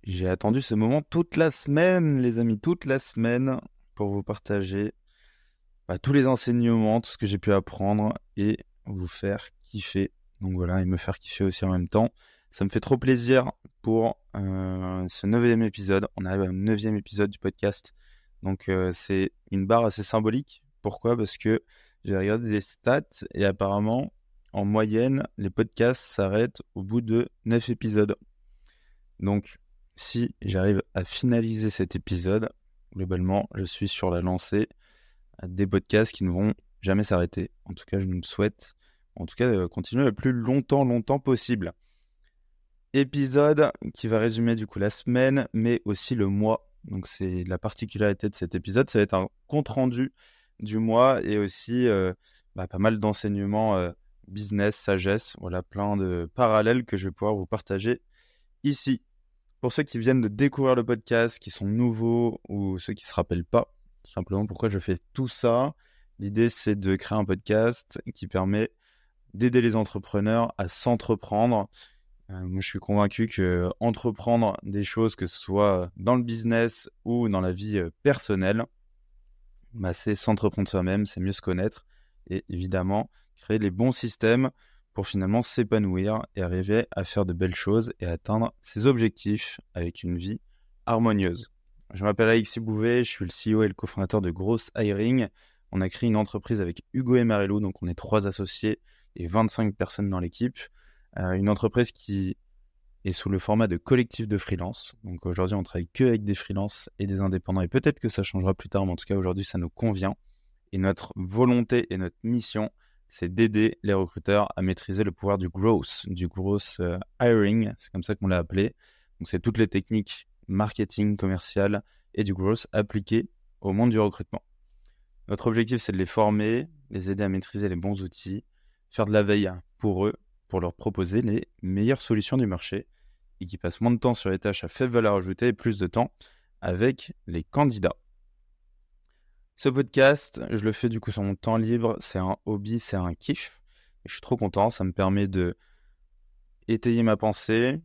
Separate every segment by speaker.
Speaker 1: J'ai attendu ce moment toute la semaine, les amis, toute la semaine, pour vous partager tous les enseignements, tout ce que j'ai pu apprendre et vous faire kiffer. Donc voilà, et me faire kiffer aussi en même temps. Ça me fait trop plaisir pour ce 9e épisode. On arrive au 9e épisode du podcast. Donc c'est une barre assez symbolique. Pourquoi ? Parce que j'ai regardé des stats et apparemment, en moyenne, les podcasts s'arrêtent au bout de 9 épisodes. Donc, si j'arrive à finaliser cet épisode, globalement, je suis sur la lancée des podcasts qui ne vont jamais s'arrêter. En tout cas, je me souhaite, continuer le plus longtemps possible. Épisode qui va résumer du coup la semaine, mais aussi le mois. Donc, c'est la particularité de cet épisode. Ça va être un compte-rendu du mois et aussi pas mal d'enseignements business, sagesse. Voilà, plein de parallèles que je vais pouvoir vous partager ici. Pour ceux qui viennent de découvrir le podcast, qui sont nouveaux ou ceux qui ne se rappellent pas, simplement pourquoi je fais tout ça, l'idée c'est de créer un podcast qui permet d'aider les entrepreneurs à s'entreprendre. Moi je suis convaincu que entreprendre des choses, que ce soit dans le business ou dans la vie personnelle, c'est s'entreprendre soi-même, c'est mieux se connaître et évidemment créer les bons systèmes pour finalement s'épanouir et arriver à faire de belles choses et atteindre ses objectifs avec une vie harmonieuse. Je m'appelle Alexis Bouvet, je suis le CEO et le cofondateur de Gross Hiring. On a créé une entreprise avec Hugo et Marelou, donc on est 3 associés et 25 personnes dans l'équipe. Une entreprise qui est sous le format de collectif de freelance. Donc aujourd'hui, on travaille que avec des freelances et des indépendants et peut-être que ça changera plus tard, mais en tout cas aujourd'hui, ça nous convient. Et notre volonté et notre mission, c'est d'aider les recruteurs à maîtriser le pouvoir du growth hiring, c'est comme ça qu'on l'a appelé. Donc c'est toutes les techniques marketing, commercial et du growth appliquées au monde du recrutement. Notre objectif, c'est de les former, les aider à maîtriser les bons outils, faire de la veille pour eux, pour leur proposer les meilleures solutions du marché et qui passent moins de temps sur les tâches à faible valeur ajoutée et plus de temps avec les candidats. Ce podcast, je le fais du coup sur mon temps libre, c'est un hobby, c'est un kiff. Et je suis trop content, ça me permet de étayer ma pensée,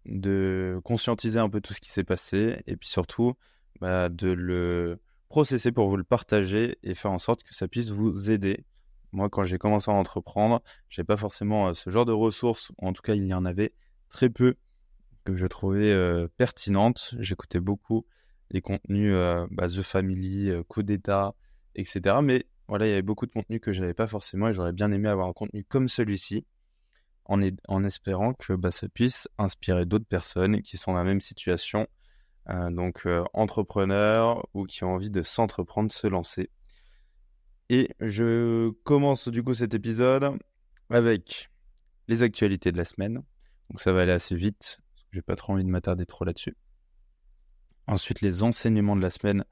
Speaker 1: de conscientiser un peu tout ce qui s'est passé et puis surtout de le processer pour vous le partager et faire en sorte que ça puisse vous aider. Moi, quand j'ai commencé à entreprendre, je n'avais pas forcément ce genre de ressources, ou en tout cas, il y en avait très peu que je trouvais pertinentes. J'écoutais beaucoup les contenus The Family, Coup d'État, etc. Mais voilà, il y avait beaucoup de contenus que je n'avais pas forcément et j'aurais bien aimé avoir un contenu comme celui-ci en espérant que ça puisse inspirer d'autres personnes qui sont dans la même situation, entrepreneurs ou qui ont envie de s'entreprendre, se lancer. Et je commence du coup cet épisode avec les actualités de la semaine. Donc ça va aller assez vite, parce que j'ai pas trop envie de m'attarder trop là-dessus. Ensuite, les enseignements de la semaine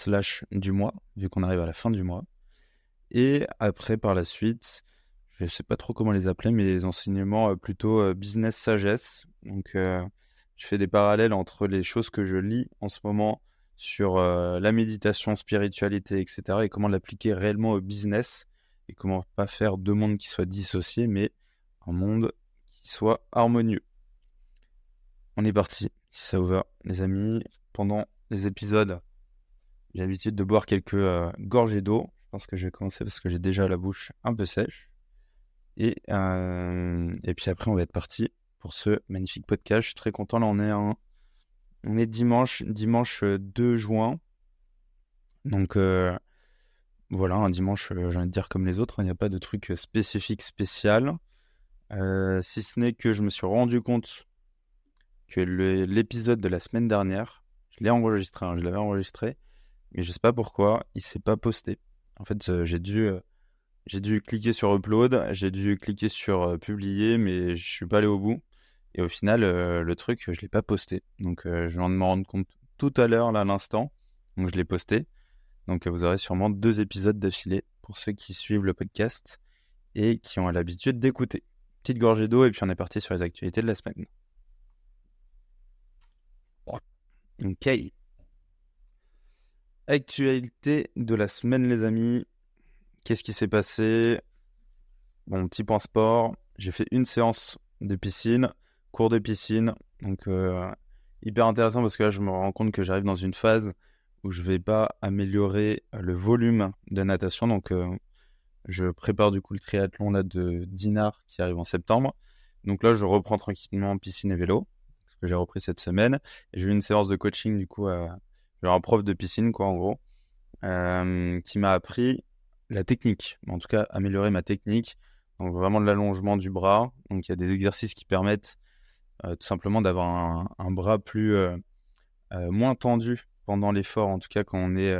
Speaker 1: / du mois, vu qu'on arrive à la fin du mois. Et après, par la suite, je ne sais pas trop comment les appeler, mais les enseignements plutôt business sagesse. Donc, je fais des parallèles entre les choses que je lis en ce moment sur la méditation, spiritualité, etc. et comment l'appliquer réellement au business et comment pas faire deux mondes qui soient dissociés, mais un monde qui soit harmonieux. On est parti, si ça vous va, les amis. Pendant les épisodes, j'ai l'habitude de boire quelques gorgées d'eau. Je pense que je vais commencer parce que j'ai déjà la bouche un peu sèche. Et puis après, on va être parti pour ce magnifique podcast. Je suis très content. Là, on est dimanche 2 juin. Donc voilà, un dimanche, j'ai envie de dire comme les autres. Il n'y a pas de truc spécifique, spécial. Si ce n'est que je me suis rendu compte que l'épisode de la semaine dernière, je l'avais enregistré, mais je sais pas pourquoi, il s'est pas posté. En fait, j'ai dû cliquer sur upload, j'ai dû cliquer sur publier, mais je suis pas allé au bout. Et au final, le truc, je l'ai pas posté. Donc, je viens de m'en rendre compte tout à l'heure, là, à l'instant. Donc, je l'ai posté. Donc, vous aurez sûrement 2 épisodes d'affilée pour ceux qui suivent le podcast et qui ont l'habitude d'écouter. Petite gorgée d'eau et puis on est parti sur les actualités de la semaine. Ok. Actualité de la semaine, les amis. Qu'est-ce qui s'est passé ? Bon, petit point sport. J'ai fait une séance de piscine, cours de piscine. Donc, hyper intéressant parce que là, je me rends compte que j'arrive dans une phase où je vais pas améliorer le volume de natation. Donc, je prépare du coup le triathlon là de Dinard qui arrive en septembre. Donc là, je reprends tranquillement piscine et vélo, ce que j'ai repris cette semaine. Et j'ai eu une séance de coaching du coup, genre un prof de piscine quoi en gros, qui m'a appris la technique, en tout cas améliorer ma technique. Donc vraiment de l'allongement du bras. Donc il y a des exercices qui permettent tout simplement d'avoir un bras moins tendu pendant l'effort, en tout cas quand on est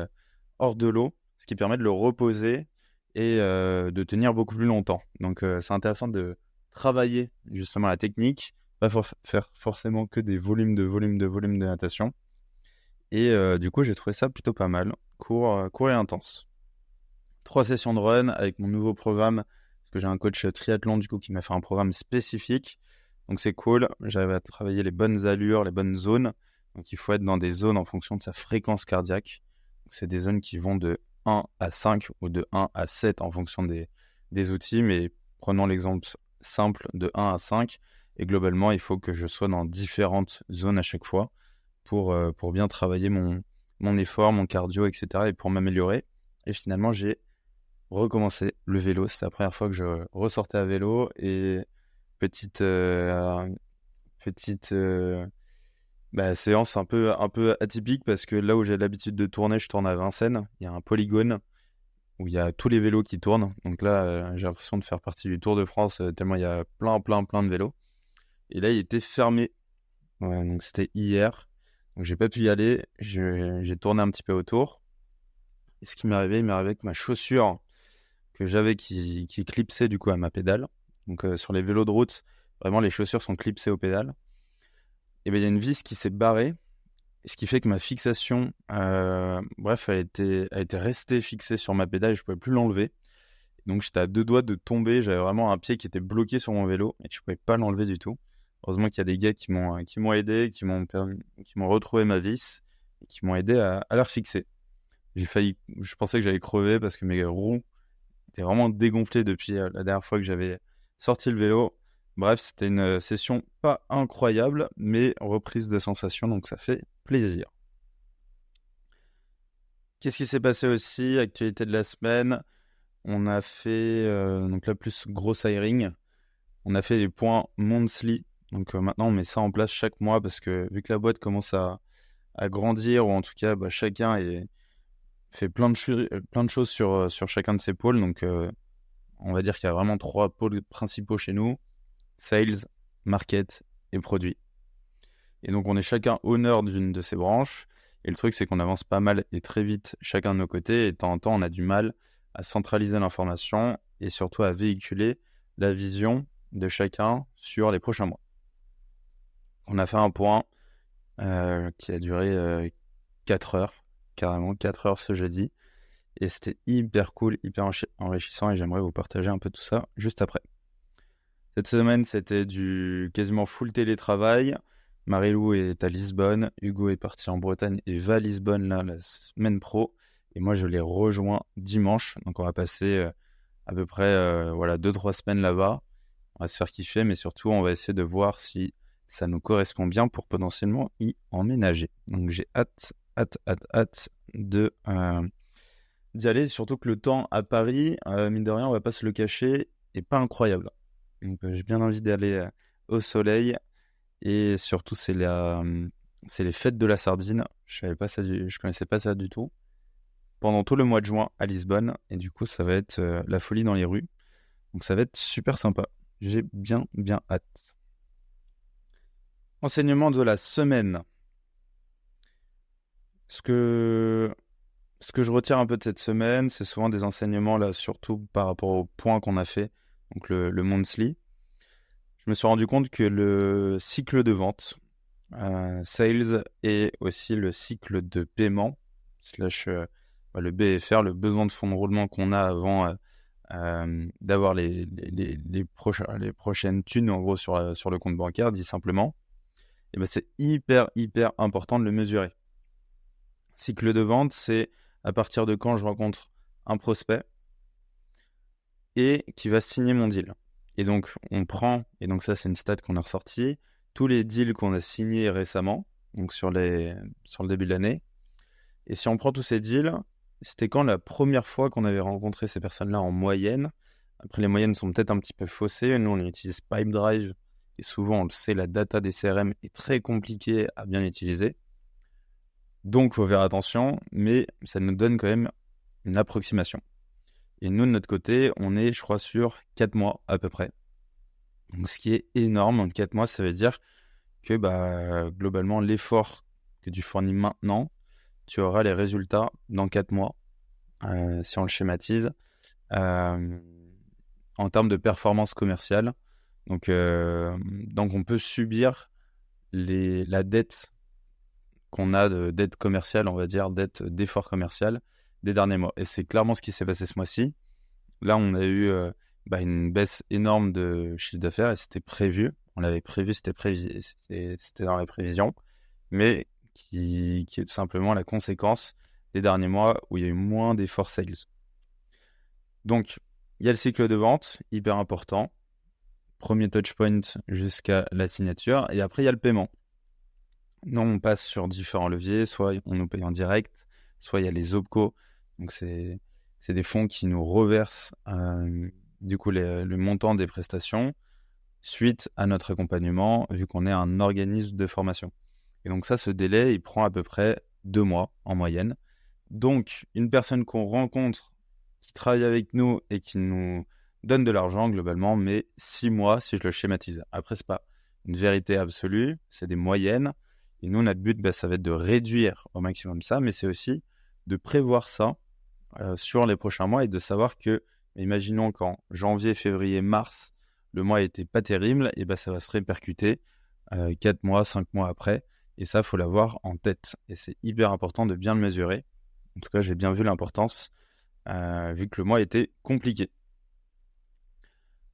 Speaker 1: hors de l'eau, ce qui permet de le reposer et de tenir beaucoup plus longtemps. Donc c'est intéressant de travailler justement la technique, pas faire forcément que des volumes de natation. Et du coup, j'ai trouvé ça plutôt pas mal, court et intense. 3 sessions de run avec mon nouveau programme, parce que j'ai un coach triathlon du coup qui m'a fait un programme spécifique. Donc c'est cool, j'arrive à travailler les bonnes allures, les bonnes zones. Donc il faut être dans des zones en fonction de sa fréquence cardiaque. C'est des zones qui vont de 1 à 5 ou de 1 à 7 en fonction des outils. Mais prenons l'exemple simple de 1 à 5. Et globalement, il faut que je sois dans différentes zones à chaque fois pour bien travailler mon effort, mon cardio, etc. et pour m'améliorer. Et finalement, j'ai recommencer le vélo. C'est la première fois que je ressortais à vélo et petite petite séance un peu atypique parce que là où j'ai l'habitude de tourner, je tourne à Vincennes. Il y a un polygone où il y a tous les vélos qui tournent. Donc là, j'ai l'impression de faire partie du Tour de France tellement il y a plein de vélos. Et là, il était fermé. Ouais, donc c'était hier. Donc j'ai pas pu y aller. J'ai tourné un petit peu autour. Et ce qui m'est arrivé, il m'est arrivé avec ma chaussure que j'avais qui clipsait du coup à ma pédale. Donc sur les vélos de route, vraiment les chaussures sont clipsées aux pédales. Et bien il y a une vis qui s'est barrée, ce qui fait que ma fixation, bref, elle était restée fixée sur ma pédale et je pouvais plus l'enlever. Donc j'étais à 2 doigts de tomber, j'avais vraiment un pied qui était bloqué sur mon vélo et je pouvais pas l'enlever du tout. Heureusement qu'il y a des gars qui m'ont aidé, qui m'ont retrouvé ma vis et qui m'ont aidé à la refixer. Je pensais que j'allais crever parce que mes roues était vraiment dégonflé depuis la dernière fois que j'avais sorti le vélo. Bref, c'était une session pas incroyable, mais reprise de sensations, donc ça fait plaisir. Qu'est-ce qui s'est passé aussi? Actualité de la semaine, on a fait donc la plus grosse hiring. On a fait les points monthly. Donc maintenant, on met ça en place chaque mois parce que vu que la boîte commence à grandir, ou en tout cas, chacun fait plein de choses sur chacun de ses pôles. Donc, on va dire qu'il y a vraiment 3 pôles principaux chez nous: sales, market et produit. Et donc, on est chacun owner d'une de ces branches. Et le truc, c'est qu'on avance pas mal et très vite chacun de nos côtés. Et de temps en temps, on a du mal à centraliser l'information et surtout à véhiculer la vision de chacun sur les prochains mois. On a fait un point qui a duré 4 heures, carrément 4 heures ce jeudi. Et c'était hyper cool, hyper enrichissant et j'aimerais vous partager un peu tout ça juste après. Cette semaine, c'était du quasiment full télétravail. Marilou est à Lisbonne, Hugo est parti en Bretagne et va à Lisbonne là, la semaine pro. Et moi, je l'ai rejoint dimanche. Donc, on va passer à peu près 2-3 semaines là-bas. On va se faire kiffer, mais surtout, on va essayer de voir si ça nous correspond bien pour potentiellement y emménager. Donc, j'ai hâte d'y aller. Surtout que le temps à Paris, mine de rien, on va pas se le cacher, est pas incroyable. Donc, j'ai bien envie d'aller au soleil. Et surtout, c'est les fêtes de la sardine. Je connaissais pas ça du tout. Pendant tout le mois de juin à Lisbonne. Et du coup, ça va être la folie dans les rues. Donc, ça va être super sympa. J'ai bien hâte. Enseignement de la semaine. Ce que je retire un peu de cette semaine, c'est souvent des enseignements, là, surtout par rapport au point qu'on a fait, donc le monthly. Je me suis rendu compte que le cycle de vente, sales, et aussi le cycle de paiement, slash le BFR, le besoin de fonds de roulement qu'on a avant d'avoir les prochaines thunes, en gros, sur le compte bancaire, dit simplement, et c'est hyper important de le mesurer. Cycle de vente, c'est à partir de quand je rencontre un prospect et qui va signer mon deal. Et donc, on prend, et donc ça, c'est une stat qu'on a ressortie, tous les deals qu'on a signés récemment, donc sur le début de l'année. Et si on prend tous ces deals, c'était quand la première fois qu'on avait rencontré ces personnes-là en moyenne. Après, les moyennes sont peut-être un petit peu faussées. Nous, on utilise Pipedrive. Et souvent, on le sait, la data des CRM est très compliquée à bien utiliser. Donc, il faut faire attention, mais ça nous donne quand même une approximation. Et nous, de notre côté, on est, je crois, sur 4 mois à peu près. Donc, ce qui est énorme. En 4 mois, ça veut dire que globalement, l'effort que tu fournis maintenant, tu auras les résultats dans 4 mois, si on le schématise, en termes de performance commerciale. Donc on peut subir la dette qu'on a de dette commerciale, on va dire, dette d'effort commercial des derniers mois. Et c'est clairement ce qui s'est passé ce mois-ci. Là, on a eu une baisse énorme de chiffre d'affaires et c'était prévu. On l'avait prévu, c'était dans les prévisions, mais qui est tout simplement la conséquence des derniers mois où il y a eu moins d'efforts sales. Donc, il y a le cycle de vente, hyper important. Premier touchpoint jusqu'à la signature. Et après, il y a le paiement. Nous, on passe sur différents leviers. Soit on nous paye en direct, soit il y a les OPCO. Donc, c'est des fonds qui nous reversent du coup le montant des prestations suite à notre accompagnement, vu qu'on est un organisme de formation. Et donc ça, ce délai, il prend à peu près 2 mois en moyenne. Donc, une personne qu'on rencontre, qui travaille avec nous et qui nous donne de l'argent globalement, mais 6 mois si je le schématise. Après, c'est pas une vérité absolue, c'est des moyennes. Et nous, notre but, ça va être de réduire au maximum ça, mais c'est aussi de prévoir ça sur les prochains mois et de savoir que, imaginons qu'en janvier, février, mars, le mois n'était pas terrible, et ça va se répercuter 4 mois, 5 mois après. Et ça, il faut l'avoir en tête. Et c'est hyper important de bien le mesurer. En tout cas, j'ai bien vu l'importance, vu que le mois était compliqué.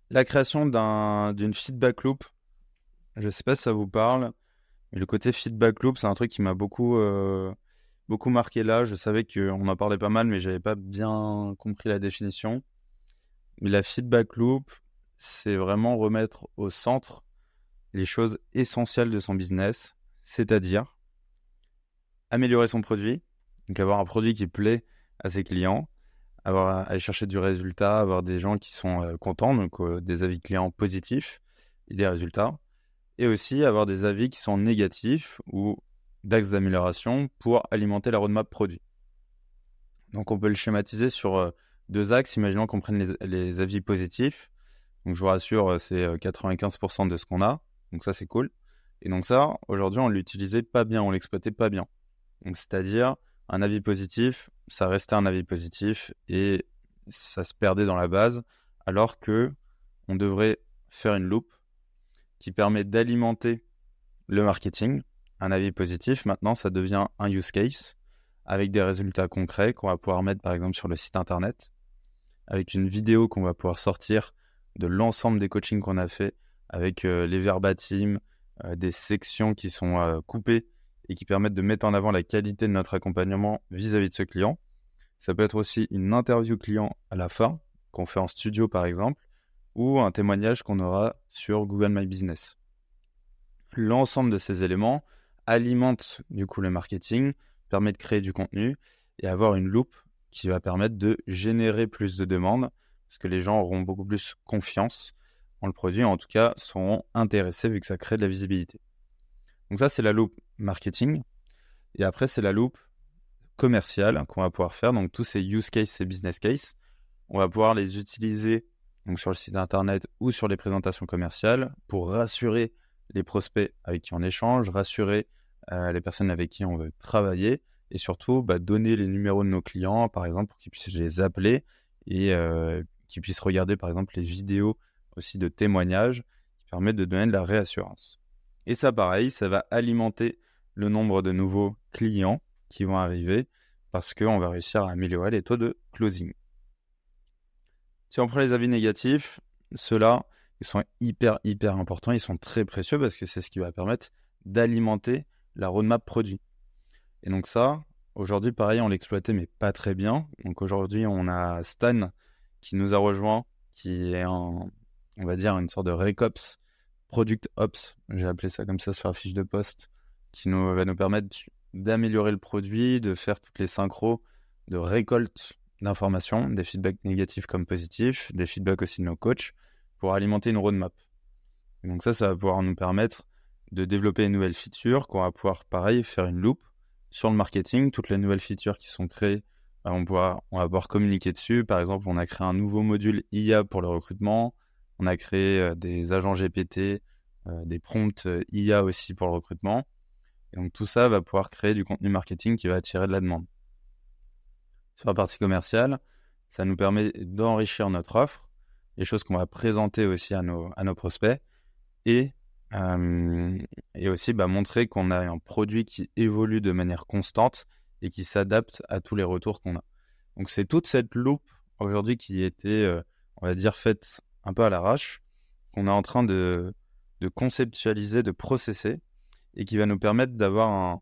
Speaker 1: La création d'une feedback loop, je ne sais pas si ça vous parle, mais le côté feedback loop, c'est un truc qui m'a beaucoup marqué là. Je savais qu'on en parlait pas mal, mais je n'avais pas bien compris la définition. Mais la feedback loop, c'est vraiment remettre au centre les choses essentielles de son business, c'est-à-dire améliorer son produit, donc avoir un produit qui plaît à ses clients, aller chercher du résultat, avoir des gens qui sont contents, donc des avis clients positifs et des résultats, et aussi avoir des avis qui sont négatifs ou d'axes d'amélioration pour alimenter la roadmap produit. Donc on peut le schématiser sur 2 axes. Imaginons qu'on prenne les avis positifs. Donc je vous rassure, c'est 95% de ce qu'on a. Donc ça, c'est cool. Et donc ça, aujourd'hui, on l'utilisait pas bien, on l'exploitait pas bien. Donc c'est-à-dire, un avis positif, ça restait un avis positif et ça se perdait dans la base, alors que on devrait faire une loupe qui permet d'alimenter le marketing. Un avis positif, maintenant, ça devient un use case avec des résultats concrets qu'on va pouvoir mettre, par exemple, sur le site internet, avec une vidéo qu'on va pouvoir sortir de l'ensemble des coachings qu'on a fait, avec les verbatims, des sections qui sont coupées et qui permettent de mettre en avant la qualité de notre accompagnement vis-à-vis de ce client. Ça peut être aussi une interview client à la fin, qu'on fait en studio par exemple, ou un témoignage qu'on aura sur Google My Business. L'ensemble de ces éléments alimente du coup le marketing, permet de créer du contenu et avoir une loupe qui va permettre de générer plus de demandes, parce que les gens auront beaucoup plus confiance en le produit, en tout cas seront intéressés vu que ça crée de la visibilité. Donc ça, c'est la loupe marketing. Et après, c'est la loupe commerciale qu'on va pouvoir faire. Donc tous ces use cases, ces business cases, on va pouvoir les utiliser donc, sur le site internet ou sur les présentations commerciales pour rassurer les prospects avec qui on échange, rassurer les personnes avec qui on veut travailler et surtout donner les numéros de nos clients, par exemple, pour qu'ils puissent les appeler et qu'ils puissent regarder, par exemple, les vidéos aussi de témoignages qui permettent de donner de la réassurance. Et ça, pareil, ça va alimenter le nombre de nouveaux clients qui vont arriver parce qu'on va réussir à améliorer les taux de closing. Si on prend les avis négatifs, ceux-là, ils sont hyper importants, ils sont très précieux parce que c'est ce qui va permettre d'alimenter la roadmap produit. Et donc ça, aujourd'hui, pareil, on l'exploitait mais pas très bien. Donc aujourd'hui, on a Stan qui nous a rejoint, qui est on va dire une sorte de RecOps, Product Ops, j'ai appelé ça comme ça sur la fiche de poste, qui va nous permettre d'améliorer le produit, de faire toutes les synchros de récolte d'informations, des feedbacks négatifs comme positifs, des feedbacks aussi de nos coachs, pour alimenter une roadmap. Et donc ça va pouvoir nous permettre de développer une nouvelle feature, qu'on va pouvoir, pareil, faire une loupe sur le marketing. Toutes les nouvelles features qui sont créées, on va pouvoir communiquer dessus. Par exemple, on a créé un nouveau module IA pour le recrutement. On a créé des agents GPT, des prompts IA aussi pour le recrutement. Et donc tout ça va pouvoir créer du contenu marketing qui va attirer de la demande. Sur la partie commerciale, ça nous permet d'enrichir notre offre, les choses qu'on va présenter aussi à nos prospects, et aussi montrer qu'on a un produit qui évolue de manière constante et qui s'adapte à tous les retours qu'on a. Donc c'est toute cette loupe aujourd'hui qui était, on va dire, faite un peu à l'arrache, qu'on est en train de conceptualiser, de processer, et qui va nous permettre d'avoir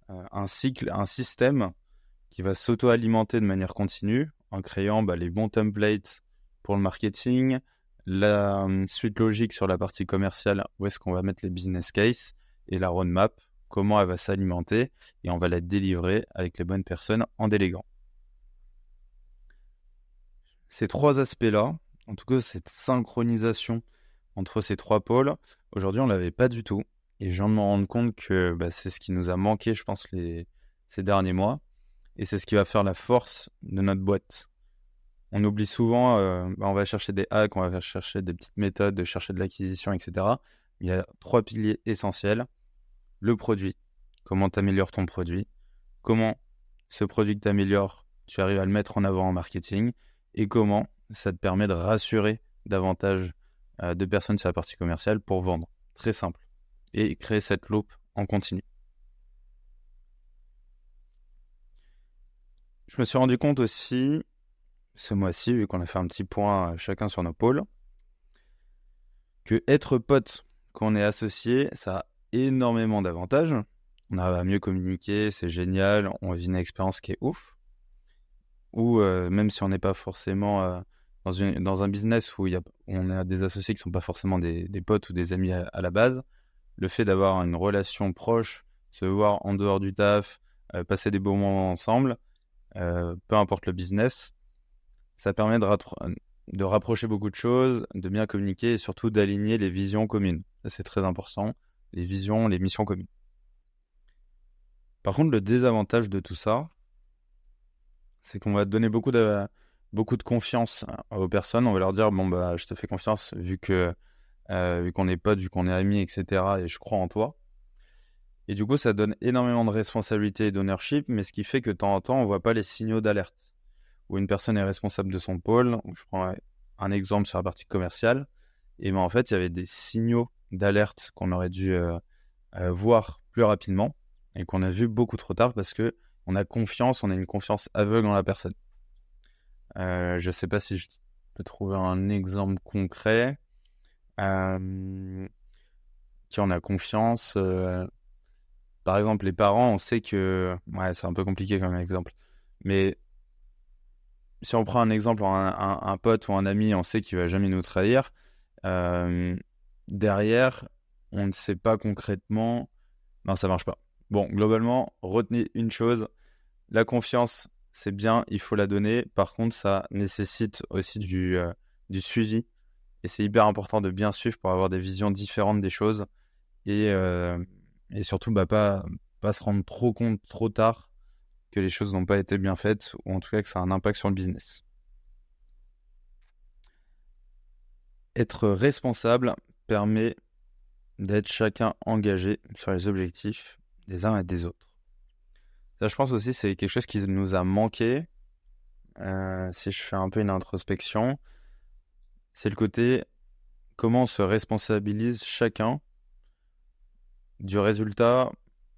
Speaker 1: un cycle, un système qui va s'auto-alimenter de manière continue en créant les bons templates pour le marketing, la suite logique sur la partie commerciale, où est-ce qu'on va mettre les business cases, et la roadmap, comment elle va s'alimenter, et on va la délivrer avec les bonnes personnes en déléguant. Ces trois aspects-là, en tout cas cette synchronisation entre ces trois pôles, aujourd'hui on ne l'avait pas du tout, et je viens de me rendre compte que c'est ce qui nous a manqué, je pense, ces derniers mois, et c'est ce qui va faire la force de notre boîte. On oublie souvent, on va chercher des hacks, on va chercher des petites méthodes, de chercher de l'acquisition, etc. Il y a 3 piliers essentiels. Le produit, comment tu améliores ton produit, comment ce produit que tu améliores, tu arrives à le mettre en avant en marketing, et comment ça te permet de rassurer davantage de personnes sur la partie commerciale pour vendre. Très simple. Et créer cette loupe en continu. Je me suis rendu compte aussi, ce mois-ci, vu qu'on a fait un petit point chacun sur nos pôles, que être pote quand on est associé, ça a énormément d'avantages. On arrive à mieux communiquer, c'est génial, on vit une expérience qui est ouf. Ou même si on n'est pas forcément dans un business où on a des associés qui ne sont pas forcément des potes ou des amis à la base, le fait d'avoir une relation proche, se voir en dehors du taf, passer des bons moments ensemble, peu importe le business, ça permet de rapprocher beaucoup de choses, de bien communiquer et surtout d'aligner les visions communes. Ça, c'est très important, les visions, les missions communes. Par contre, le désavantage de tout ça, c'est qu'on va donner beaucoup de confiance aux personnes. On va leur dire, je te fais confiance vu qu'on est potes, vu qu'on est amis, etc. Et je crois en toi. Et du coup, ça donne énormément de responsabilité et d'ownership, mais ce qui fait que de temps en temps, on ne voit pas les signaux d'alerte. Où une personne est responsable de son pôle. Je prends un exemple sur la partie commerciale. Et en fait, il y avait des signaux d'alerte qu'on aurait dû voir plus rapidement et qu'on a vu beaucoup trop tard parce qu'on a confiance, on a une confiance aveugle en la personne. Je ne sais pas si je peux trouver un exemple concret. Qui on a confiance. Par exemple, les parents, on sait que... Ouais, c'est un peu compliqué comme exemple. Mais si on prend un exemple, un pote ou un ami, on sait qu'il va jamais nous trahir. Derrière, on ne sait pas concrètement... Non, ça marche pas. Bon, globalement, retenez une chose. La confiance, c'est bien, il faut la donner. Par contre, ça nécessite aussi du suivi. Et c'est hyper important de bien suivre pour avoir des visions différentes des choses. Et surtout, pas se rendre trop compte trop tard que les choses n'ont pas été bien faites, ou en tout cas que ça a un impact sur le business. Être responsable permet d'être chacun engagé sur les objectifs des uns et des autres. Ça, je pense aussi, c'est quelque chose qui nous a manqué. Si je fais un peu une introspection, c'est le côté comment on se responsabilise chacun du résultat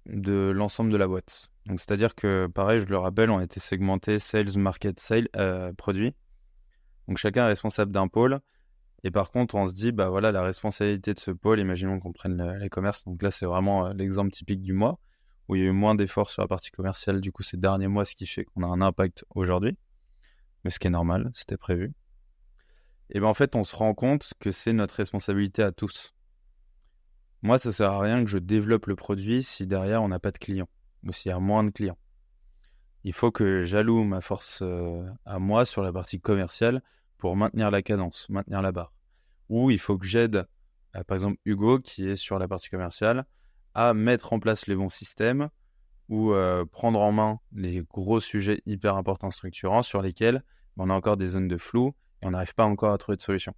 Speaker 1: de l'ensemble de la boîte. Donc, c'est-à-dire que, pareil, je le rappelle, on était segmenté sales, market, sales, produit. Donc, chacun est responsable d'un pôle. Et par contre, on se dit, la responsabilité de ce pôle, imaginons qu'on prenne les commerces. Donc là, c'est vraiment l'exemple typique du mois où il y a eu moins d'efforts sur la partie commerciale, du coup, ces derniers mois, ce qui fait qu'on a un impact aujourd'hui. Mais ce qui est normal, c'était prévu. Et en fait, on se rend compte que c'est notre responsabilité à tous. Moi, ça sert à rien que je développe le produit si derrière on n'a pas de clients ou s'il y a moins de clients. Il faut que j'alloue ma force à moi sur la partie commerciale pour maintenir la cadence, maintenir la barre. Ou il faut que j'aide, par exemple, Hugo, qui est sur la partie commerciale, à mettre en place les bons systèmes ou prendre en main les gros sujets hyper importants structurants sur lesquels on a encore des zones de flou et on n'arrive pas encore à trouver de solution.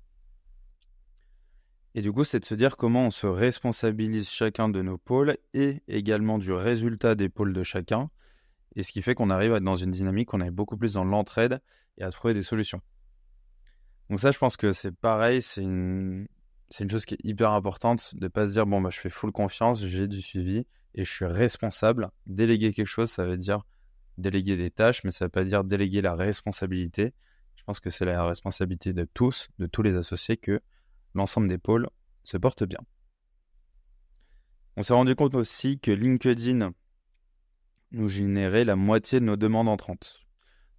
Speaker 1: Et du coup, c'est de se dire comment on se responsabilise chacun de nos pôles et également du résultat des pôles de chacun. Et ce qui fait qu'on arrive à être dans une dynamique, on est beaucoup plus dans l'entraide et à trouver des solutions. Donc ça, je pense que c'est pareil, c'est une chose qui est hyper importante de ne pas se dire, bon, bah, je fais full confiance, j'ai du suivi et je suis responsable. Déléguer quelque chose, ça veut dire déléguer des tâches, mais ça ne veut pas dire déléguer la responsabilité. Je pense que c'est la responsabilité de tous les associés, que l'ensemble des pôles se porte bien. On s'est rendu compte aussi que LinkedIn nous générait la moitié de nos demandes entrantes.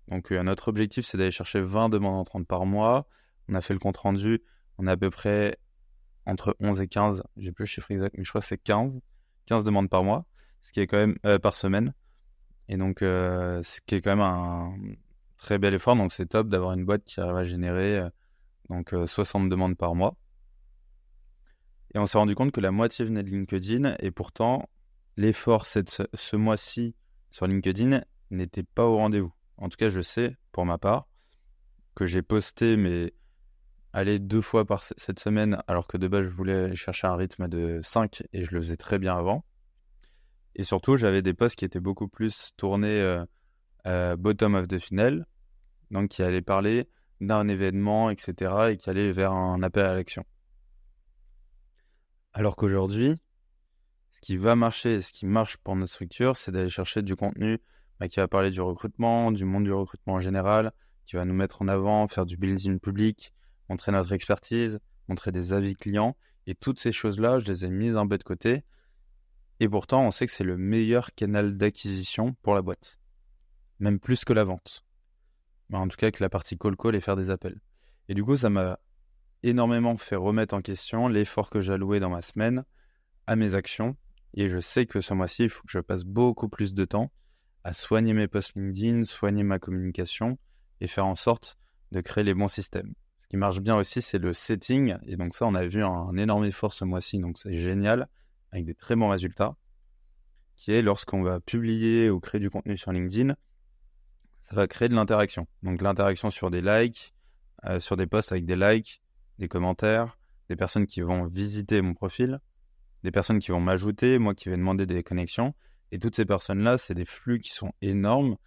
Speaker 1: Donc notre objectif, c'est d'aller chercher 20 demandes entrantes par mois. On a fait le compte rendu, on a à peu près entre 11 et 15, j'ai plus le chiffre exact, mais je crois que c'est 15 demandes par mois, ce qui est quand même par semaine. Et donc, ce qui est quand même un très bel effort. Donc, c'est top d'avoir une boîte qui arrive à générer 60 demandes par mois. Et on s'est rendu compte que la moitié venait de LinkedIn. Et pourtant, l'effort ce mois-ci sur LinkedIn n'était pas au rendez-vous. En tout cas, je sais, pour ma part, que j'ai posté, mais 2 fois par cette semaine, alors que de base, je voulais aller chercher un rythme de 5 et je le faisais très bien avant. Et surtout, j'avais des posts qui étaient beaucoup plus tournés bottom of the funnel, donc qui allaient parler d'un événement, etc., et qui allaient vers un appel à l'action. Alors qu'aujourd'hui, ce qui va marcher, ce qui marche pour notre structure, c'est d'aller chercher du contenu qui va parler du recrutement, du monde du recrutement en général, qui va nous mettre en avant, faire du building public, montrer notre expertise, montrer des avis clients. Et toutes ces choses-là, je les ai mises un peu de côté. Et pourtant, on sait que c'est le meilleur canal d'acquisition pour la boîte. Même plus que la vente. Mais en tout cas, que la partie call et faire des appels. Et du coup, ça m'a énormément fait remettre en question l'effort que j'allouais dans ma semaine à mes actions. Et je sais que ce mois-ci, il faut que je passe beaucoup plus de temps à soigner mes posts LinkedIn, soigner ma communication et faire en sorte de créer les bons systèmes. Ce qui marche bien aussi, c'est le setting. Et donc ça, on a vu un énorme effort ce mois-ci. Donc c'est génial, avec des très bons résultats, qui est lorsqu'on va publier ou créer du contenu sur LinkedIn, ça va créer de l'interaction. Donc l'interaction sur des likes, sur des posts avec des likes, des commentaires, des personnes qui vont visiter mon profil, des personnes qui vont m'ajouter, moi qui vais demander des connexions. Et toutes ces personnes-là, c'est des flux qui sont énormes.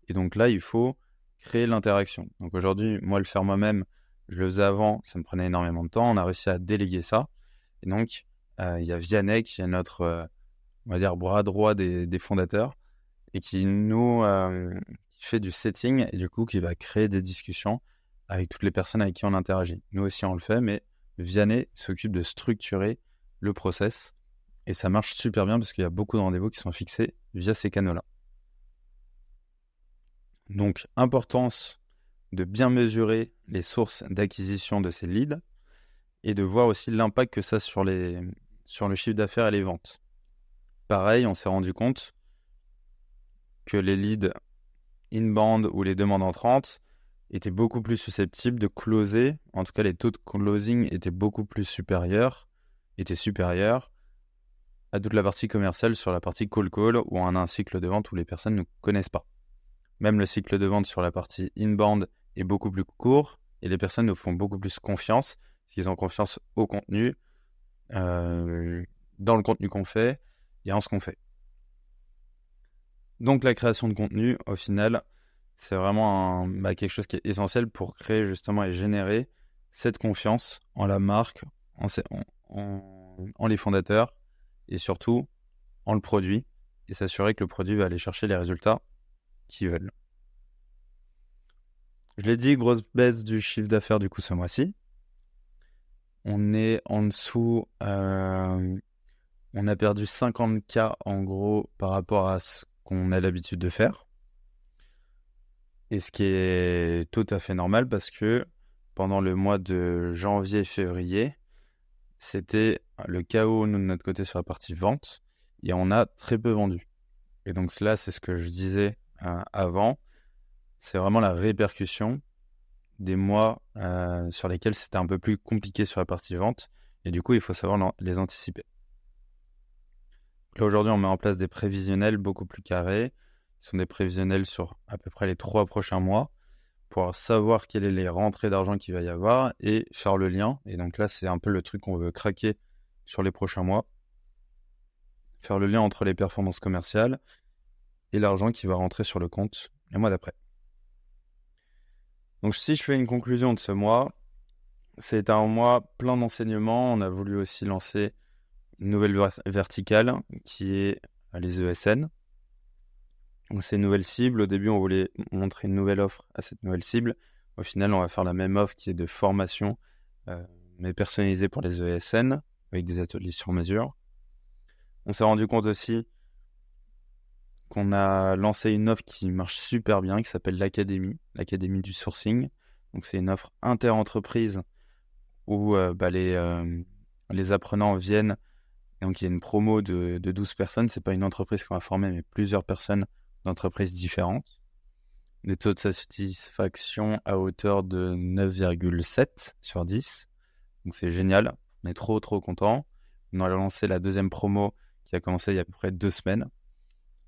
Speaker 1: Et donc là, il faut créer l'interaction. Donc aujourd'hui, moi, le faire moi-même, je le faisais avant, ça me prenait énormément de temps. On a réussi à déléguer ça. Et donc, il y a Vianney, qui est notre, on va dire, bras droit des fondateurs, et qui nous qui fait du setting, et du coup, qui va créer des discussions avec toutes les personnes avec qui on interagit. Nous aussi, on le fait, mais Vianney s'occupe de structurer le process, et ça marche super bien parce qu'il y a beaucoup de rendez-vous qui sont fixés via ces canaux-là. Donc, importance de bien mesurer les sources d'acquisition de ces leads et de voir aussi l'impact que ça a sur le chiffre d'affaires et les ventes. Pareil, on s'est rendu compte que les leads inbound ou les demandes entrantes étaient beaucoup plus susceptibles de closer. En tout cas, les taux de closing étaient beaucoup plus supérieurs à toute la partie commerciale sur la partie call, où on a un cycle de vente où les personnes ne connaissent pas. Même le cycle de vente sur la partie inbound est beaucoup plus court et les personnes nous font beaucoup plus confiance, parce qu'ils ont confiance au contenu, dans le contenu qu'on fait et en ce qu'on fait. Donc la création de contenu, au final, c'est vraiment quelque chose qui est essentiel pour créer justement et générer cette confiance en la marque, en les fondateurs et surtout en le produit, et s'assurer que le produit va aller chercher les résultats qu'ils veulent. Je l'ai dit, grosse baisse du chiffre d'affaires du coup ce mois-ci. On est en dessous, on a perdu 50K en gros par rapport à ce qu'on a l'habitude de faire. Et ce qui est tout à fait normal parce que pendant le mois de janvier et février, c'était le chaos, nous, de notre côté, sur la partie vente, et on a très peu vendu. Et donc cela, c'est ce que je disais avant, c'est vraiment la répercussion des mois sur lesquels c'était un peu plus compliqué sur la partie vente, et du coup, il faut savoir les anticiper. Là, aujourd'hui, on met en place des prévisionnels beaucoup plus carrés. Ce sont des prévisionnels sur à peu près les 3 prochains mois pour savoir quelles sont les rentrées d'argent qu'il va y avoir et faire le lien. Et donc là, c'est un peu le truc qu'on veut craquer sur les prochains mois. Faire le lien entre les performances commerciales et l'argent qui va rentrer sur le compte les mois d'après. Donc si je fais une conclusion de ce mois, c'est un mois plein d'enseignements. On a voulu aussi lancer une nouvelle verticale qui est les ESN. Donc c'est une nouvelle cible. Au début, on voulait montrer une nouvelle offre à cette nouvelle cible. Au final, on va faire la même offre qui est de formation, mais personnalisée pour les ESN, avec des ateliers sur mesure. On s'est rendu compte aussi qu'on a lancé une offre qui marche super bien, qui s'appelle l'Académie du sourcing. Donc c'est une offre inter-entreprise où les apprenants viennent. Et donc il y a une promo de 12 personnes. C'est pas une entreprise qu'on va former, mais plusieurs personnes d'entreprises différentes. Des taux de satisfaction à hauteur de 9,7 sur 10. Donc c'est génial. On est trop contents. On a lancé la deuxième promo qui a commencé il y a à peu près 2 semaines.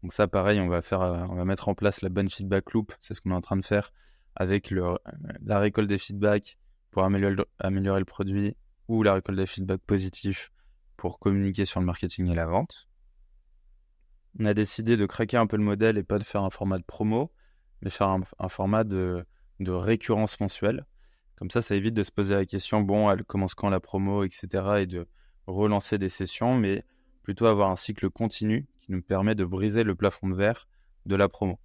Speaker 1: Donc ça, pareil, on va mettre en place la bonne feedback loop. C'est ce qu'on est en train de faire avec la récolte des feedbacks pour améliorer le produit ou la récolte des feedbacks positifs pour communiquer sur le marketing et la vente. On a décidé de craquer un peu le modèle et pas de faire un format de promo, mais faire un format de récurrence mensuelle. Comme ça évite de se poser la question, bon, elle commence quand la promo, etc. et de relancer des sessions, mais plutôt avoir un cycle continu qui nous permet de briser le plafond de verre de la promo,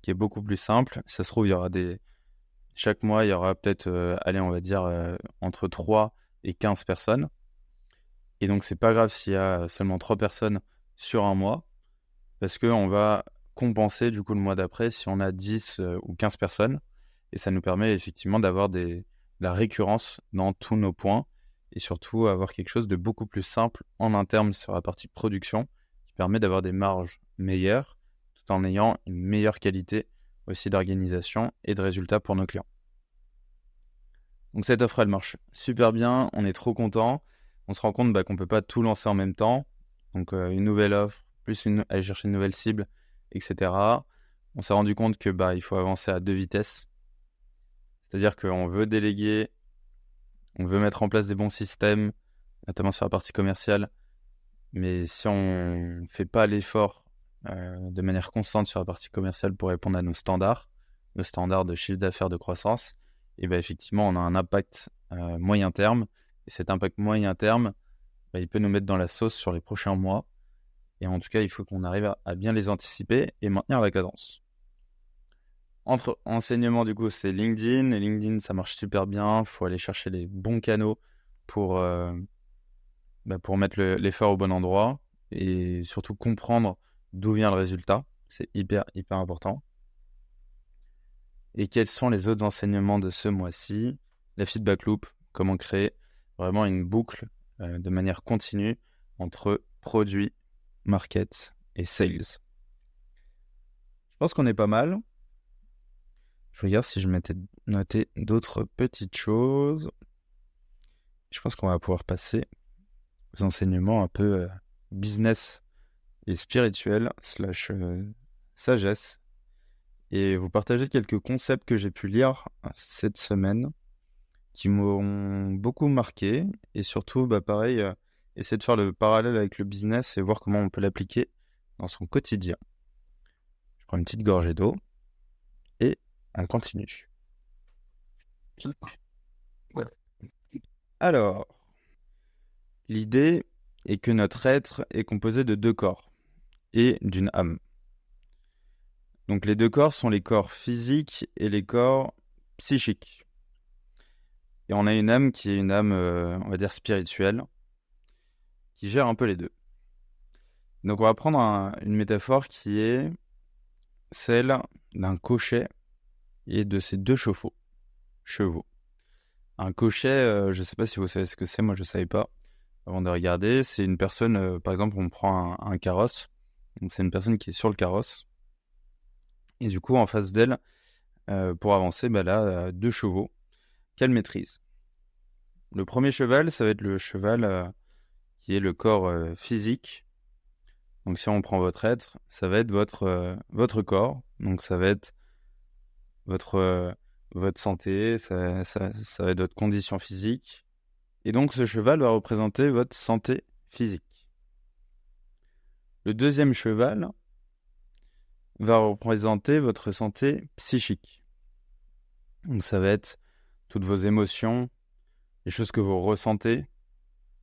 Speaker 1: qui est beaucoup plus simple. Ça se trouve, chaque mois, il y aura peut-être, on va dire, entre 3 et 15 personnes. Et donc, c'est pas grave s'il y a seulement 3 personnes sur un mois, parce qu'on va compenser du coup le mois d'après si on a 10 ou 15 personnes. Et ça nous permet effectivement d'avoir de la récurrence dans tous nos points et surtout avoir quelque chose de beaucoup plus simple en interne sur la partie production qui permet d'avoir des marges meilleures tout en ayant une meilleure qualité aussi d'organisation et de résultats pour nos clients. Donc cette offre, elle marche super bien, on est trop content. On se rend compte qu'on ne peut pas tout lancer en même temps. Donc une nouvelle offre, plus aller chercher une nouvelle cible, etc. On s'est rendu compte que il faut avancer à 2 vitesses. C'est-à-dire qu'on veut déléguer, on veut mettre en place des bons systèmes, notamment sur la partie commerciale. Mais si on ne fait pas l'effort de manière constante sur la partie commerciale pour répondre à nos standards de chiffre d'affaires, de croissance, et effectivement, on a un impact moyen terme. Et cet impact moyen terme, il peut nous mettre dans la sauce sur les prochains mois. Et en tout cas, il faut qu'on arrive à bien les anticiper et maintenir la cadence. Entre enseignements, du coup, c'est LinkedIn. Et LinkedIn, ça marche super bien. Il faut aller chercher les bons canaux pour mettre l'effort au bon endroit et surtout comprendre d'où vient le résultat. C'est hyper important. Et quels sont les autres enseignements de ce mois-ci? La feedback loop, comment créer vraiment une boucle de manière continue entre produit, market et sales. Je pense qu'on est pas mal. Je regarde si je m'étais noté d'autres petites choses. Je pense qu'on va pouvoir passer aux enseignements un peu business et spirituel / sagesse. Et vous partager quelques concepts que j'ai pu lire cette semaine qui m'ont beaucoup marqué. Et surtout, pareil, essayer de faire le parallèle avec le business et voir comment on peut l'appliquer dans son quotidien. Je prends une petite gorgée d'eau et on continue. Ouais. Alors, l'idée est que notre être est composé de 2 corps et d'une âme. Donc les 2 corps sont les corps physiques et les corps psychiques. Et on a une âme qui est une âme, on va dire, spirituelle, qui gère un peu les deux. Donc on va prendre une métaphore qui est celle d'un cocher et de ses 2 chevaux. Un cocher, je ne sais pas si vous savez ce que c'est, moi je ne savais pas. avant de regarder. C'est une personne, par exemple, on prend un carrosse. Donc, c'est une personne qui est sur le carrosse. Et du coup, en face d'elle, pour avancer, elle a 2 chevaux qu'elle maîtrise. Le premier cheval, ça va être le cheval qui est le corps physique. Donc, si on prend votre être, ça va être votre corps. Donc, ça va être votre santé, ça va être votre condition physique. Et donc, ce cheval va représenter votre santé physique. Le deuxième cheval va représenter votre santé psychique. Donc, ça va être toutes vos émotions, les choses que vous ressentez,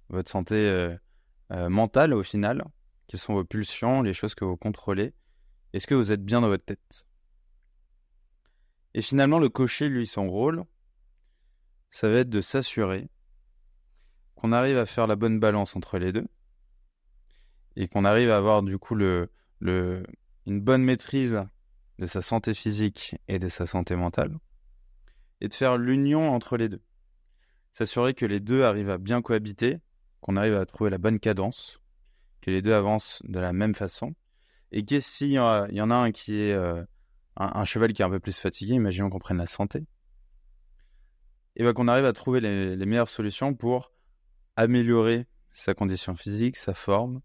Speaker 1: votre santé mentale au final, quelles sont vos pulsions, les choses que vous contrôlez. Est-ce que vous êtes bien dans votre tête? Et finalement, le cocher, lui, son rôle, ça va être de s'assurer qu'on arrive à faire la bonne balance entre les deux et qu'on arrive à avoir du coup une bonne maîtrise de sa santé physique et de sa santé mentale et de faire l'union entre les deux. S'assurer que les deux arrivent à bien cohabiter, qu'on arrive à trouver la bonne cadence, que les deux avancent de la même façon et que s'il y en a un qui est un cheval qui est un peu plus fatigué, imaginons qu'on prenne la santé, et qu'on arrive à trouver les meilleures solutions pour améliorer sa condition physique, sa forme,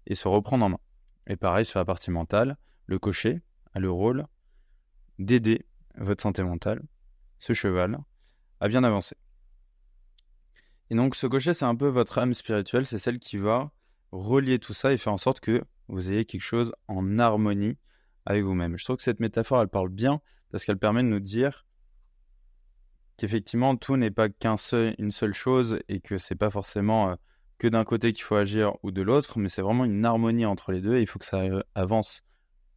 Speaker 1: et se reprendre en main. Et pareil, sur la partie mentale, le cocher a le rôle d'aider votre santé mentale, ce cheval, à bien avancer. Et donc, ce cocher, c'est un peu votre âme spirituelle, c'est celle qui va relier tout ça et faire en sorte que vous ayez quelque chose en harmonie avec vous-même. Je trouve que cette métaphore, elle parle bien parce qu'elle permet de nous dire qu'effectivement, tout n'est pas une seule chose et que c'est pas forcément que d'un côté qu'il faut agir ou de l'autre, mais c'est vraiment une harmonie entre les deux et il faut que ça avance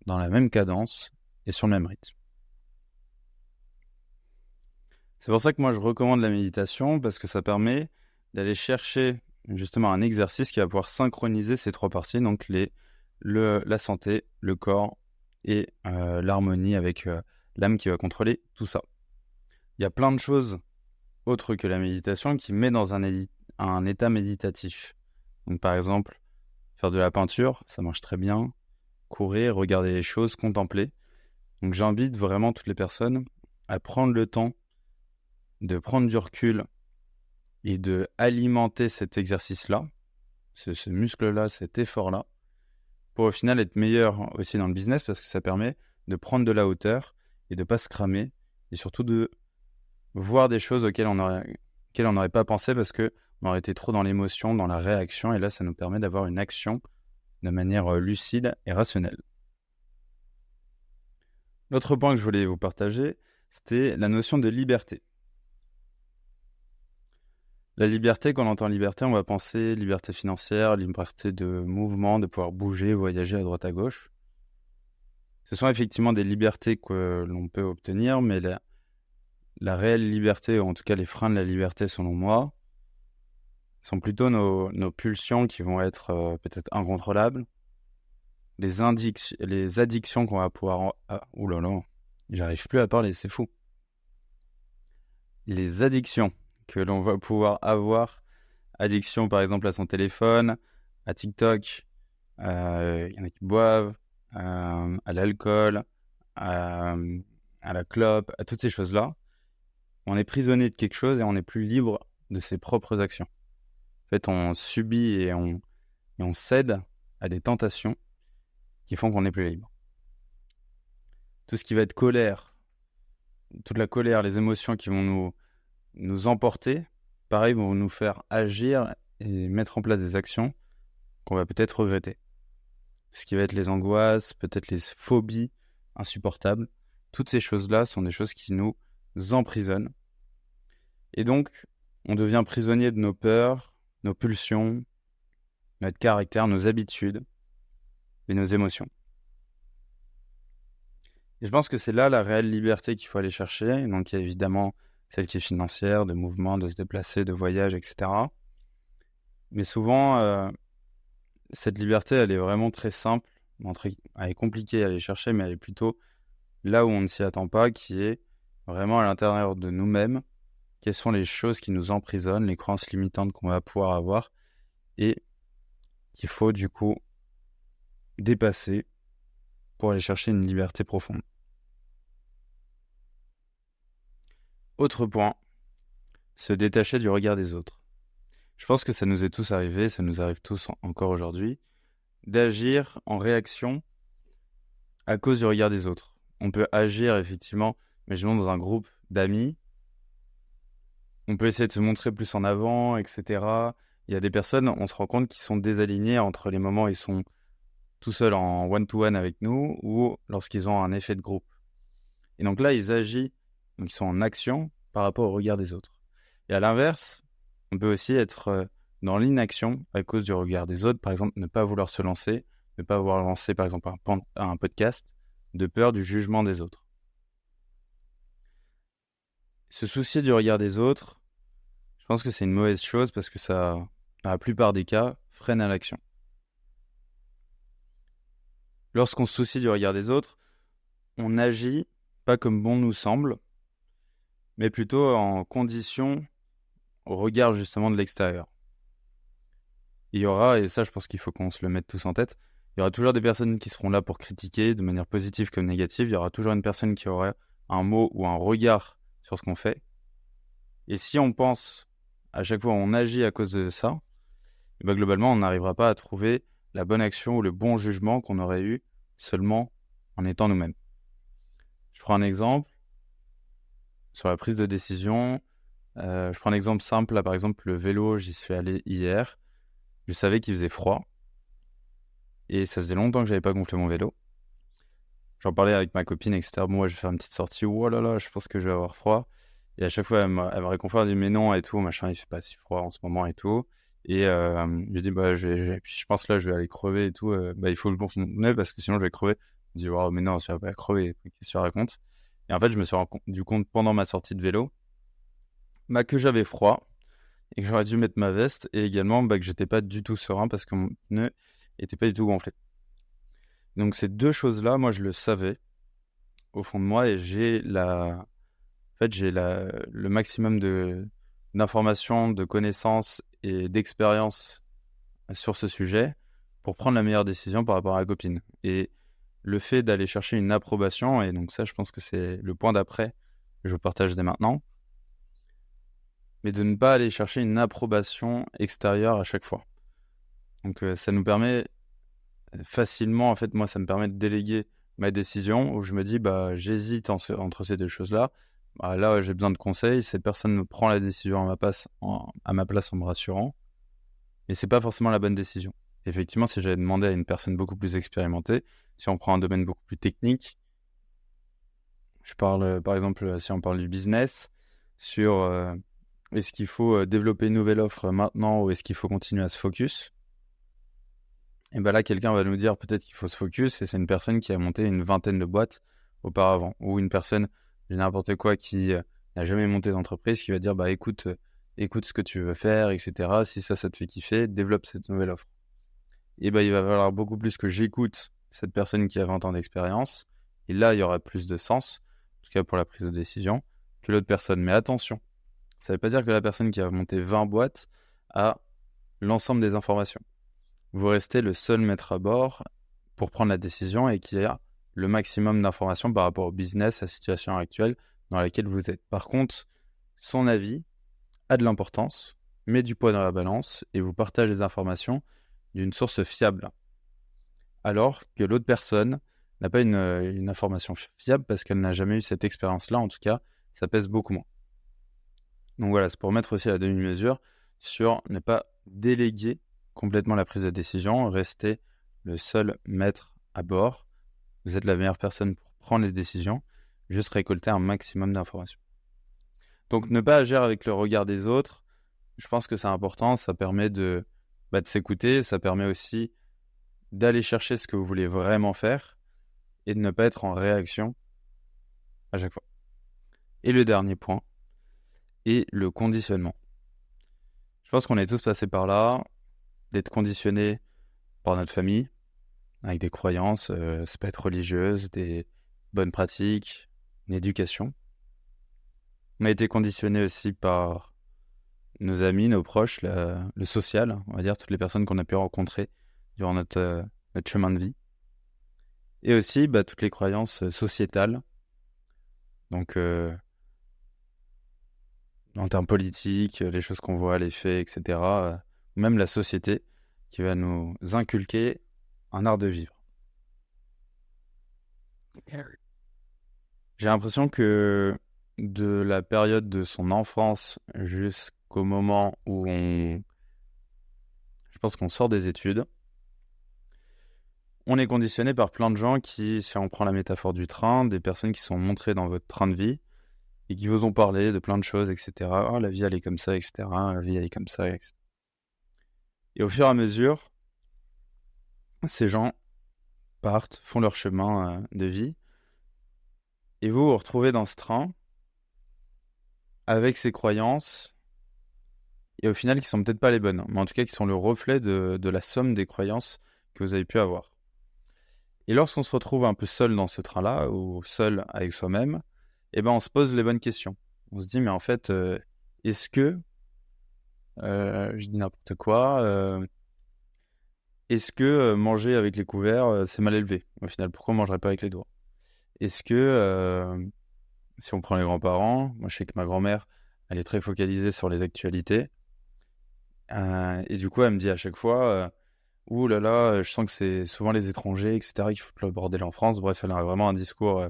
Speaker 1: dans la même cadence et sur le même rythme. C'est pour ça que moi, je recommande la méditation parce que ça permet d'aller chercher justement un exercice qui va pouvoir synchroniser ces 3 parties, donc la santé, le corps et l'harmonie avec l'âme qui va contrôler tout ça. Il y a plein de choses autres que la méditation qui met dans un état méditatif. Donc par exemple, faire de la peinture, ça marche très bien. Courir, regarder les choses, contempler. Donc j'invite vraiment toutes les personnes à prendre le temps de prendre du recul et de alimenter cet exercice-là, ce muscle-là, cet effort-là, pour au final être meilleur aussi dans le business parce que ça permet de prendre de la hauteur et de ne pas se cramer et surtout de voir des choses auxquelles on n'aurait pas pensé parce qu'on aurait été trop dans l'émotion, dans la réaction et là ça nous permet d'avoir une action de manière lucide et rationnelle. L'autre point que je voulais vous partager, c'était la notion de liberté. La liberté, quand on entend liberté, on va penser liberté financière, liberté de mouvement, de pouvoir bouger, voyager à droite à gauche. Ce sont effectivement des libertés que l'on peut obtenir, mais la réelle liberté, ou en tout cas les freins de la liberté selon moi, sont plutôt nos pulsions qui vont être peut-être incontrôlables, les addictions qu'on va pouvoir... ouh là là, j'arrive plus à parler, c'est fou. Les addictions que l'on va pouvoir avoir, addiction par exemple à son téléphone, à TikTok, il y en a qui boivent, à l'alcool, à la clope, à toutes ces choses-là. On est prisonnier de quelque chose et on n'est plus libre de ses propres actions. En fait, on subit et on cède à des tentations qui font qu'on n'est plus libre. Tout ce qui va être colère, toute la colère, les émotions qui vont nous emporter, pareil, vont nous faire agir et mettre en place des actions qu'on va peut-être regretter. Ce qui va être les angoisses, peut-être les phobies insupportables. Toutes ces choses-là sont des choses qui nous emprisonnent. Et donc, on devient prisonnier de nos peurs, nos pulsions, notre caractère, nos habitudes et nos émotions. Et je pense que c'est là la réelle liberté qu'il faut aller chercher. Donc, il y a évidemment celle qui est financière, de mouvement, de se déplacer, de voyage, etc. Mais souvent, cette liberté, elle est vraiment très simple. Elle est compliquée à aller chercher, mais elle est plutôt là où on ne s'y attend pas, qui est vraiment à l'intérieur de nous-mêmes. Quelles sont les choses qui nous emprisonnent, les croyances limitantes qu'on va pouvoir avoir et qu'il faut du coup dépasser pour aller chercher une liberté profonde. Autre point, se détacher du regard des autres. Je pense que ça nous est tous arrivé, ça nous arrive tous encore aujourd'hui, d'agir en réaction à cause du regard des autres. On peut agir effectivement, imaginons dans un groupe d'amis, on peut essayer de se montrer plus en avant, etc. Il y a des personnes, on se rend compte, qui sont désalignées entre les moments où ils sont tout seuls en one-to-one avec nous ou lorsqu'ils ont un effet de groupe. Et donc là, ils agissent, donc ils sont en action par rapport au regard des autres. Et à l'inverse, on peut aussi être dans l'inaction à cause du regard des autres. Par exemple, ne pas vouloir se lancer, ne pas vouloir lancer par exemple un podcast de peur du jugement des autres. Se soucier du regard des autres, je pense que c'est une mauvaise chose parce que ça, dans la plupart des cas, freine à l'action. Lorsqu'on se soucie du regard des autres, on agit pas comme bon nous semble, mais plutôt en condition au regard justement de l'extérieur. Il y aura, et ça je pense qu'il faut qu'on se le mette tous en tête, il y aura toujours des personnes qui seront là pour critiquer de manière positive comme négative, il y aura toujours une personne qui aura un mot ou un regard sur ce qu'on fait. Et si on pense, à chaque fois on agit à cause de ça, et bien globalement on n'arrivera pas à trouver la bonne action ou le bon jugement qu'on aurait eu seulement en étant nous-mêmes. Je prends un exemple sur la prise de décision. Je prends un exemple simple, là par exemple le vélo, j'y suis allé hier. Je savais qu'il faisait froid et ça faisait longtemps que j'avais pas gonflé mon vélo. J'en parlais avec ma copine, etc. Bon, moi je vais faire une petite sortie, oh là là, je pense que je vais avoir froid. Et à chaque fois elle me réconforte, elle dit mais non et tout, machin, il fait pas si froid en ce moment et tout. Et je dis bah je pense là je vais aller crever et tout, bah il faut que je gonfle mon pneu parce que sinon je vais crever. Je dis oh mais non, tu vas pas crever, qu'est-ce que tu racontes? Et en fait je me suis rendu compte pendant ma sortie de vélo que j'avais froid et que j'aurais dû mettre ma veste et également que j'étais pas du tout serein parce que mon pneu était pas du tout gonflé. Donc ces deux choses-là, moi je le savais au fond de moi et j'ai le maximum d'informations, de connaissances et d'expérience sur ce sujet pour prendre la meilleure décision par rapport à la copine. Et le fait d'aller chercher une approbation, et donc ça je pense que c'est le point d'après que je partage dès maintenant, mais de ne pas aller chercher une approbation extérieure à chaque fois. Donc ça nous permet facilement, en fait, moi, ça me permet de déléguer ma décision où je me dis, bah, j'hésite entre ces deux choses-là. Bah, là, j'ai besoin de conseils. Cette personne me prend la décision à ma place en me rassurant. Mais c'est pas forcément la bonne décision. Effectivement, si j'avais demandé à une personne beaucoup plus expérimentée, si on prend un domaine beaucoup plus technique, je parle, par exemple, si on parle du business, sur est-ce qu'il faut développer une nouvelle offre maintenant ou est-ce qu'il faut continuer à se focus? Et bien là, quelqu'un va nous dire peut-être qu'il faut se focus et c'est une personne qui a monté une vingtaine de boîtes auparavant. Ou une personne, j'ai n'importe quoi, qui n'a jamais monté d'entreprise, qui va dire bah écoute ce que tu veux faire, etc. Si ça te fait kiffer, développe cette nouvelle offre. Et ben il va falloir beaucoup plus que j'écoute cette personne qui a 20 ans d'expérience. Et là, il y aura plus de sens, en tout cas pour la prise de décision, que l'autre personne. Mais attention, ça ne veut pas dire que la personne qui a monté 20 boîtes a l'ensemble des informations. Vous restez le seul maître à bord pour prendre la décision et qui a le maximum d'informations par rapport au business, à la situation actuelle dans laquelle vous êtes. Par contre, son avis a de l'importance, met du poids dans la balance et vous partage des informations d'une source fiable. Alors que l'autre personne n'a pas une information fiable parce qu'elle n'a jamais eu cette expérience-là, en tout cas, ça pèse beaucoup moins. Donc voilà, c'est pour mettre aussi la demi-mesure sur ne pas déléguer complètement la prise de décision, rester le seul maître à bord. Vous êtes la meilleure personne pour prendre les décisions, juste récolter un maximum d'informations. Donc ne pas agir avec le regard des autres, je pense que c'est important, ça permet de s'écouter, ça permet aussi d'aller chercher ce que vous voulez vraiment faire et de ne pas être en réaction à chaque fois. Et le dernier point est le conditionnement. Je pense qu'on est tous passés par là, d'être conditionné par notre famille, avec des croyances, ça peut être religieuse, des bonnes pratiques, une éducation. On a été conditionné aussi par nos amis, nos proches, le social, on va dire, toutes les personnes qu'on a pu rencontrer durant notre chemin de vie. Et aussi toutes les croyances sociétales, donc en termes politiques, les choses qu'on voit, les faits, etc. Même la société qui va nous inculquer un art de vivre. J'ai l'impression que de la période de son enfance jusqu'au moment où je pense qu'on sort des études, on est conditionné par plein de gens qui, si on prend la métaphore du train, des personnes qui sont montrées dans votre train de vie et qui vous ont parlé de plein de choses, etc. Oh, la vie elle est comme ça, etc. La vie elle est comme ça, etc. Et au fur et à mesure, ces gens partent, font leur chemin de vie, et vous vous retrouvez dans ce train avec ces croyances, et au final qui sont peut-être pas les bonnes, mais en tout cas qui sont le reflet de la somme des croyances que vous avez pu avoir. Et lorsqu'on se retrouve un peu seul dans ce train-là, ou seul avec soi-même, on se pose les bonnes questions. On se dit, mais en fait, est-ce que, je dis n'importe quoi, est-ce que manger avec les couverts, c'est mal élevé? Au final, pourquoi on ne mangerait pas avec les doigts? Est-ce que, si on prend les grands-parents, moi je sais que ma grand-mère, elle est très focalisée sur les actualités, et du coup, elle me dit à chaque fois... ouh là là, je sens que c'est souvent les étrangers, etc., qui foutent le bordel en France. Bref, elle a vraiment un discours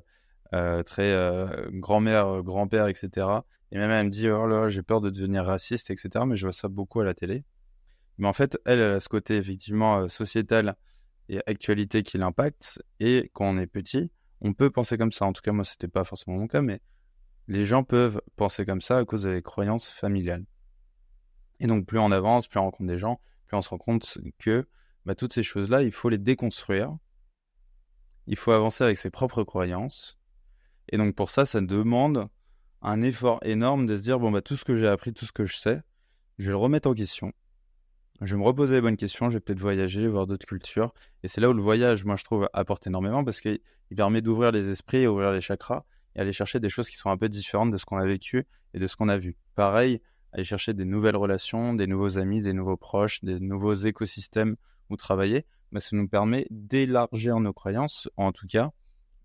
Speaker 1: très grand-mère, grand-père, etc. Et même elle me dit, oh là, j'ai peur de devenir raciste, etc. Mais je vois ça beaucoup à la télé. Mais en fait, elle a ce côté effectivement sociétal et actualité qui l'impacte. Et quand on est petit, on peut penser comme ça. En tout cas, moi, c'était pas forcément mon cas, mais les gens peuvent penser comme ça à cause des croyances familiales. Et donc, plus on avance, plus on rencontre des gens, plus on se rend compte que toutes ces choses-là, il faut les déconstruire. Il faut avancer avec ses propres croyances. Et donc, pour ça, ça demande un effort énorme de se dire, tout ce que j'ai appris, tout ce que je sais, je vais le remettre en question. Je vais me reposer les bonnes questions, je vais peut-être voyager, voir d'autres cultures. Et c'est là où le voyage, moi, je trouve, apporte énormément parce qu'il permet d'ouvrir les esprits, ouvrir les chakras et aller chercher des choses qui sont un peu différentes de ce qu'on a vécu et de ce qu'on a vu. Pareil, aller chercher des nouvelles relations, des nouveaux amis, des nouveaux proches, des nouveaux écosystèmes où travailler, ça nous permet d'élargir nos croyances, en tout cas,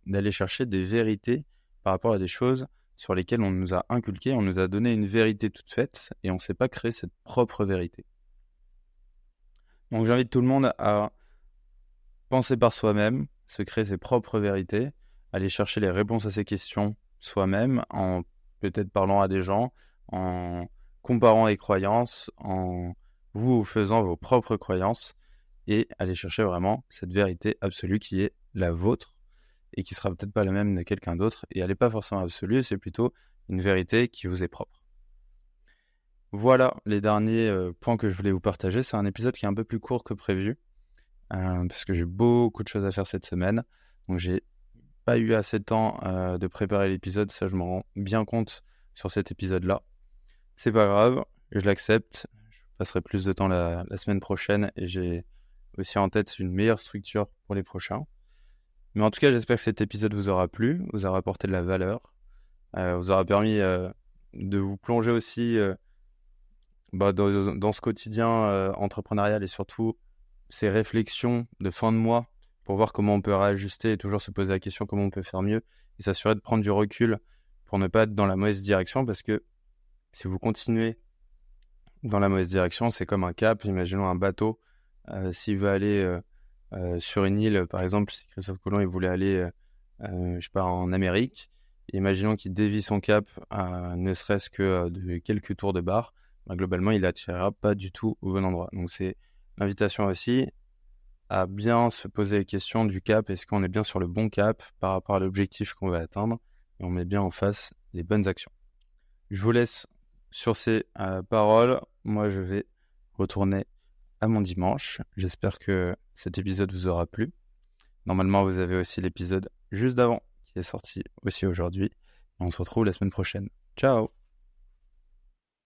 Speaker 1: d'aller chercher des vérités par rapport à des choses sur lesquelles on nous a inculqué, on nous a donné une vérité toute faite et on ne s'est pas créé cette propre vérité. Donc j'invite tout le monde à penser par soi-même, se créer ses propres vérités, aller chercher les réponses à ces questions soi-même, en peut-être parlant à des gens, en comparant les croyances, en vous faisant vos propres croyances, et aller chercher vraiment cette vérité absolue qui est la vôtre, et qui sera peut-être pas la même de quelqu'un d'autre, et elle n'est pas forcément absolue, c'est plutôt une vérité qui vous est propre. Voilà les derniers points que je voulais vous partager. C'est un épisode qui est un peu plus court que prévu, parce que j'ai beaucoup de choses à faire cette semaine, donc j'ai pas eu assez de temps de préparer l'épisode, ça je m'en rends bien compte sur cet épisode-là. C'est pas grave, je l'accepte, je passerai plus de temps la semaine prochaine, et j'ai aussi en tête une meilleure structure pour les prochains. Mais en tout cas, j'espère que cet épisode vous aura plu, vous aura apporté de la valeur, vous aura permis de vous plonger aussi dans ce quotidien entrepreneurial et surtout ces réflexions de fin de mois pour voir comment on peut réajuster et toujours se poser la question comment on peut faire mieux et s'assurer de prendre du recul pour ne pas être dans la mauvaise direction, parce que si vous continuez dans la mauvaise direction, c'est comme un cap. Imaginons un bateau, s'il veut aller sur une île, par exemple, si Christophe Colomb il voulait aller je sais pas, en Amérique, et imaginons qu'il dévie son cap ne serait-ce que de quelques tours de barre, globalement il n'attirera pas du tout au bon endroit. Donc c'est l'invitation aussi à bien se poser la question du cap. Est-ce qu'on est bien sur le bon cap par rapport à l'objectif qu'on va atteindre, et on met bien en face les bonnes actions. Je vous laisse sur ces paroles. Moi je vais retourner à mon dimanche. J'espère que cet épisode vous aura plu. Normalement vous avez aussi l'épisode juste d'avant qui est sorti aussi aujourd'hui. On se retrouve la semaine prochaine. Ciao!